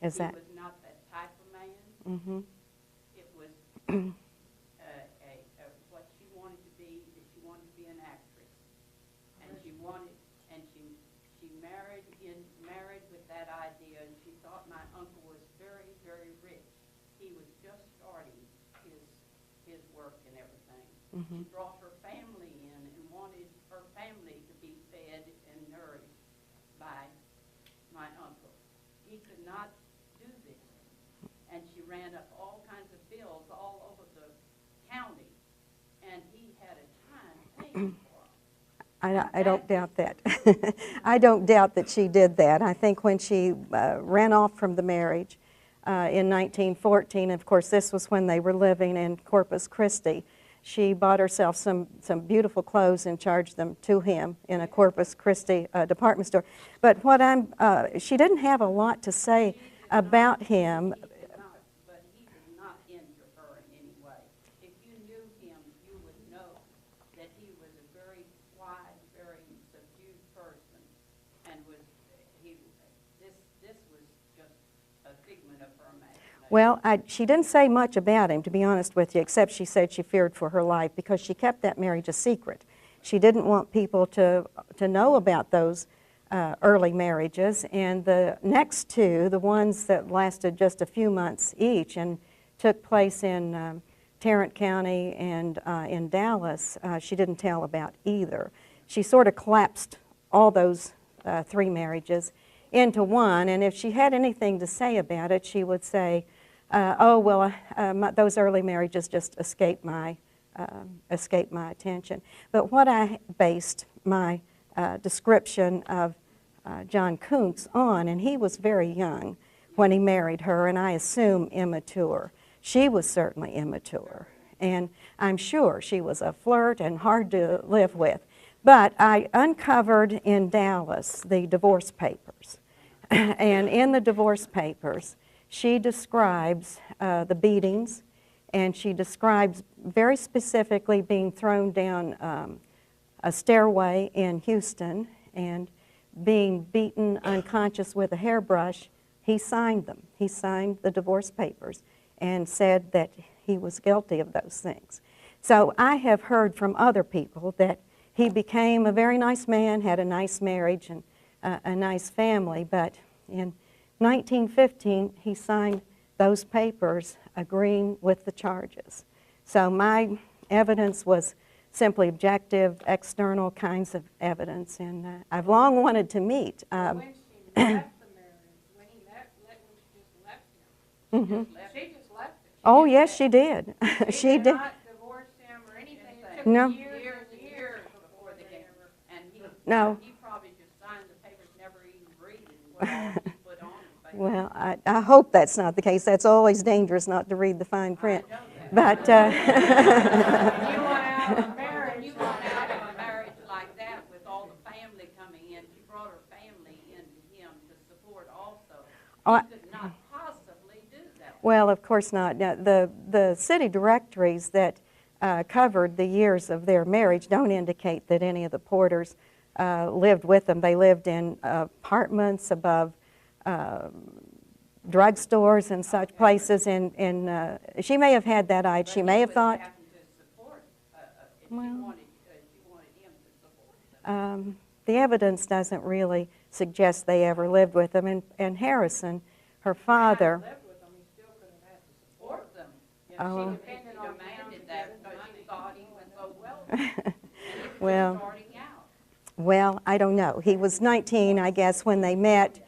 Is that? He was not that type of man. Mm-hmm. It was what she wanted to be. That she wanted to be an actress, and she married with that idea, and she thought my uncle was very, very rich. He was just starting his work and everything. Mm-hmm. She brought her family in and wanted her family to be fed and nourished by my uncle. He could not do this, and she ran up all kinds of bills all over the county, and he had a time paying for them. I don't doubt that. I don't doubt that she did that. I think when she ran off from the marriage in 1914, of course this was when they were living in Corpus Christi, she bought herself some beautiful clothes and charged them to him in a Corpus Christi department store. But she didn't have a lot to say about him. But he did not injure her in any way. If you knew him, you would know that he was a very quiet, very subdued person, and this was just a figment of her imagination. Well, she didn't say much about him, to be honest with you, except she said she feared for her life because she kept that marriage a secret. She didn't want people to know about those early marriages, and the next two, the ones that lasted just a few months each and took place in Tarrant County and in Dallas, she didn't tell about either. She sort of collapsed all those three marriages into one, and if she had anything to say about it, she would say, oh, well, those early marriages just escaped my attention. But what I based my description of John Kuntz on, and he was very young when he married her, and I assume immature. She was certainly immature, and I'm sure she was a flirt and hard to live with. But I uncovered in Dallas the divorce papers, and in the divorce papers, she describes the beatings, and she describes very specifically being thrown down a stairway in Houston and being beaten unconscious with a hairbrush. He signed them. He signed the divorce papers and said that he was guilty of those things. So I have heard from other people that he became a very nice man, had a nice marriage and a nice family, but in 1915 he signed those papers agreeing with the charges. So my evidence was simply objective, external kinds of evidence, and I've long wanted to meet. When she left the marriage, when she just left him, she just left him. Oh, yes, she did. She did not divorce him or anything. It took No. years before they gave her. And No. he probably just signed the papers, never even reading what all he put on the paper. Well, I hope that's not the case. That's always dangerous not to read the fine print. I know that. But You want out of marriage. When you got out of a marriage like that with all the family coming in, she brought her family into him to support also. He could not possibly do that. well, of course not. Now, the city directories that covered the years of their marriage don't indicate that any of the Porters lived with them. They lived in apartments above drugstores and such places, and she may have had that idea. She may have thought, Having to support, if Well, she wanted him to support them. the evidence doesn't really suggest they ever lived with them. And Harrison, her father, Lived with them, he still could have had to Support them. You Oh. know, she demanded that because she thought he was so wealthy. And he was Well. just starting out. well, I don't know. He was 19, I guess, when they met,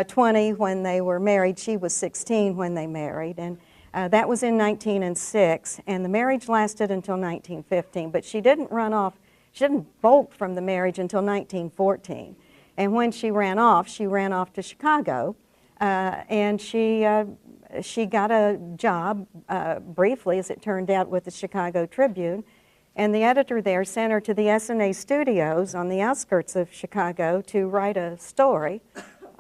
20 when they were married. She was 16 when they married, and that was in 1906, and the marriage lasted until 1915, but she didn't run off, she didn't bolt from the marriage until 1914. And when she ran off to Chicago, and she got a job, briefly as it turned out, with the Chicago Tribune, and the editor there sent her to the S&A studios on the outskirts of Chicago to write a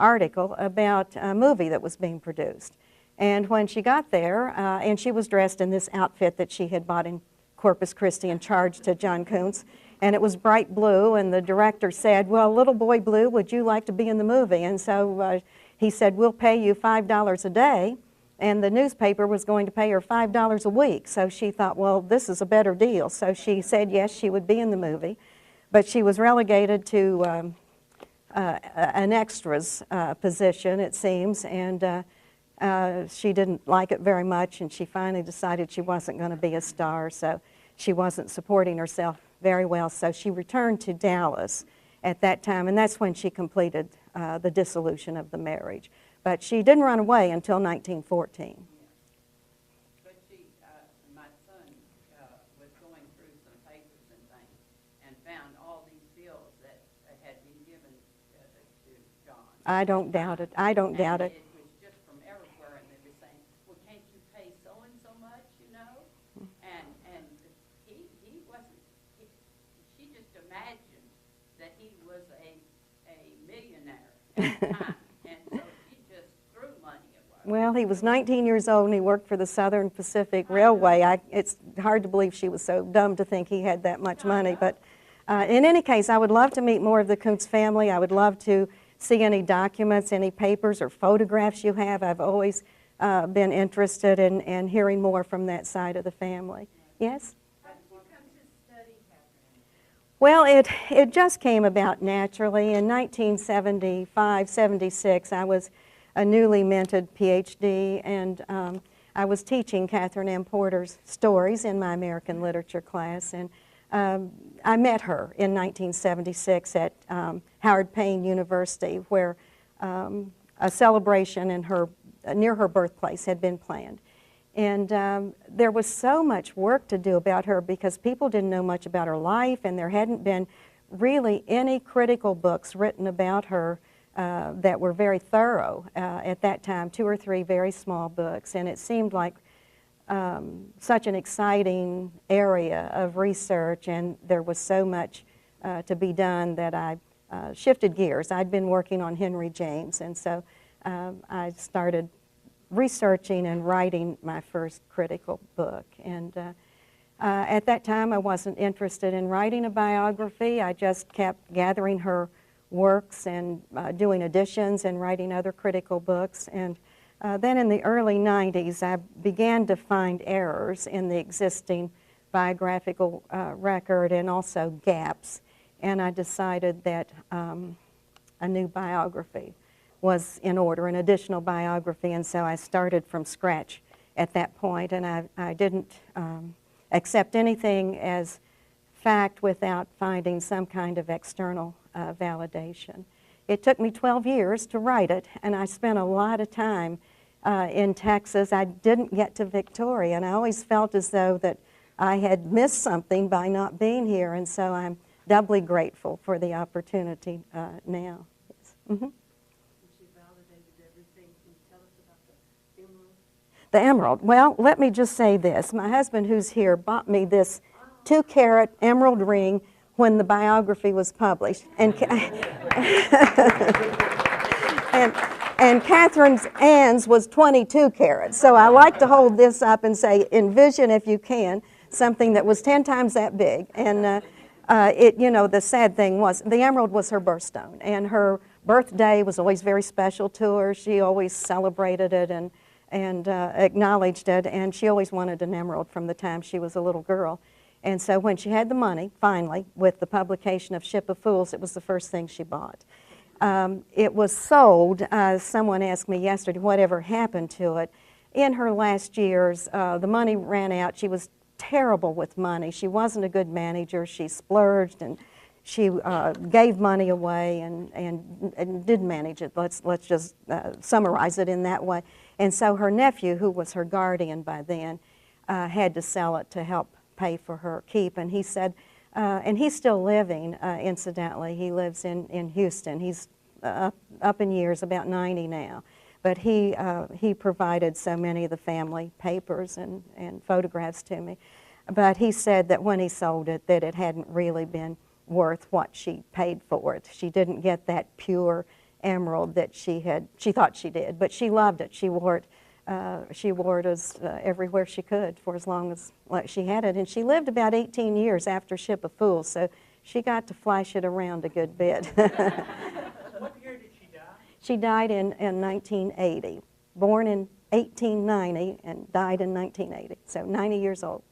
article about a movie that was being produced. And when she got there, and she was dressed in this outfit that she had bought in Corpus Christi and charged to John Kuntz, and it was bright blue, and the director said, well, little boy blue, would you like to be in the movie? And so he said, we'll pay you $5 a day, and the newspaper was going to pay her $5 a week. So she thought, well, this is a better deal. So she said yes, she would be in the movie, but she was relegated to an extras position, it seems, and she didn't like it very much, and she finally decided she wasn't going to be a star, so she wasn't supporting herself very well. So she returned to Dallas at that time, and that's when she completed the dissolution of the marriage. But she didn't run away until 1914. But my son was going through some papers and things and found all these bills that had been given to John. I don't doubt it. I don't doubt it. It was just from everywhere, and they were saying, well, can't you pay so-and-so much, you know? And he wasn't, she just imagined that he was a millionaire at the time. And so she just threw money away. Well, he was 19 years old, and he worked for the Southern Pacific Railway. It's hard to believe she was so dumb to think he had that much money. But in any case, I would love to meet more of the Kuntz family. I would love to see any documents, any papers or photographs you have. I've always been interested in hearing more from that side of the family. Yes? How did you come to study, Katherine? Well, it just came about naturally. In 1975, 76, I was a newly minted PhD, and I was teaching Katherine Anne Porter's stories in my American literature class, and I met her in 1976 at Howard Payne University, where a celebration in near her birthplace had been planned. And there was so much work to do about her because people didn't know much about her life, and there hadn't been really any critical books written about her that were very thorough at that time, 2 or 3 very small books. And it seemed like such an exciting area of research, and there was so much to be done that I shifted gears. I'd been working on Henry James, and so I started researching and writing my first critical book. And at that time, I wasn't interested in writing a biography. I just kept gathering her works and doing editions and writing other critical books. And then in the early 90s, I began to find errors in the existing biographical record and also gaps. And I decided that a new biography was in order, an additional biography, and so I started from scratch at that point, and I didn't accept anything as fact without finding some kind of external validation. It took me 12 years to write it, and I spent a lot of time in Texas. I didn't get to Victoria, and I always felt as though that I had missed something by not being here, and so I'm doubly grateful for the opportunity now. Yes. Mm-hmm. The emerald. Well, let me just say this. My husband, who's here, bought me this 2-carat emerald ring when the biography was published. And and Katherine Anne's was 22 carats. So I like to hold this up and say, envision, if you can, something that was 10 times that big. And the sad thing was, the emerald was her birthstone, and her birthday was always very special to her. She always celebrated it and acknowledged it, and she always wanted an emerald from the time she was a little girl. And so when she had the money, finally, with the publication of Ship of Fools, it was the first thing she bought. It was sold, someone asked me yesterday whatever happened to it. In her last years, the money ran out. She was terrible with money. She wasn't a good manager. She splurged, and she gave money away and didn't manage it. Let's just summarize it in that way. And so her nephew, who was her guardian by then, had to sell it to help pay for her keep. And he said, and he's still living, incidentally. He lives in Houston. He's up in years, about 90 now. But he provided so many of the family papers and photographs to me. But he said that when he sold it, that it hadn't really been worth what she paid for it. She didn't get that pure emerald that she thought she did, but she loved it. She wore it as everywhere she could for as long as she had it, and she lived about 18 years after Ship of Fools, so she got to flash it around a good bit. What year did she die? She died in 1980, born in 1890 and died in 1980, so 90 years old.